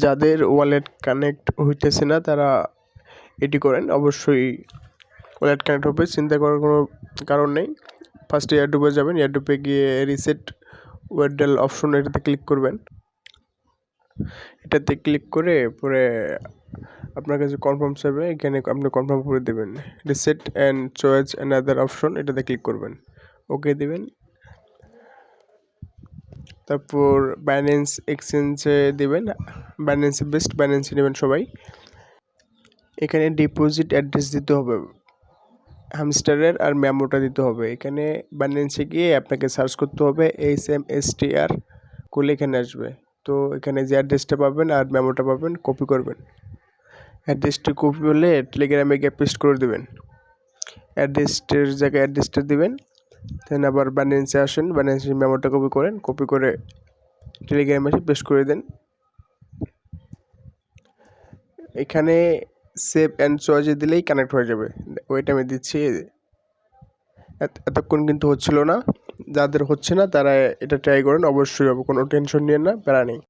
যাদের wallet connect হইতেছে না তারা এটি করেন, অবশ্যই ওয়ালেট কানেক্ট হবে, চিন্তা করার কোনো কারণ নেই। ফার্স্টে এয়ারড্রপে যাবেন, এয়ারড্রপে গিয়ে রিসেট ওয়েডেল অপশন এটাতে ক্লিক করবেন। এটাতে ক্লিক করে পরে আপনার কাছে কনফার্ম চাইবে, এখানে আপনি কনফার্ম করে দেবেন। Reset and choice another option এটাতে ক্লিক করবেন, ওকে দেবেন। তারপর বাইন্যান্স এক্সচেঞ্জে দেবেন, বাইন্যান্সে বেস্ট, বাইন্যান্সে নেবেন সবাই। এখানে ডিপোজিট অ্যাড্রেস দিতে হবে হ্যামস্টারের, আর মেমোটা দিতে হবে। এখানে বাইন্যান্সে গিয়ে আপনাকে সার্চ করতে হবে HMSTR করলে এখানে আসবে। তো এখানে যে অ্যাড্রেসটা পাবেন আর মেমোটা পাবেন, কপি করবেন। অ্যাড্রেসটি কপি হলে টেলিগ্রামে গিয়ে পেস্ট করে দেবেন, অ্যাড্রেসটির জায়গায় অ্যাড্রেসটা দেবেন। দেন আবার বাইন্যান্সে আসেন, বাইন্যান্সের মেমোটা কপি করেন, কপি করে টেলিগ্রামে এসে পেস্ট করে দেন। এখানে সেভ অ্যান্ড চয়েসে দিলেই কানেক্ট হয়ে যাবে। ওইটা আমি দিচ্ছি, এতক্ষণ কিন্তু হচ্ছিল না। যাদের হচ্ছে না তারা এটা ট্রাই করেন, অবশ্যই হবে, কোনো টেনশন নিয়ে না, প্যারা নেই।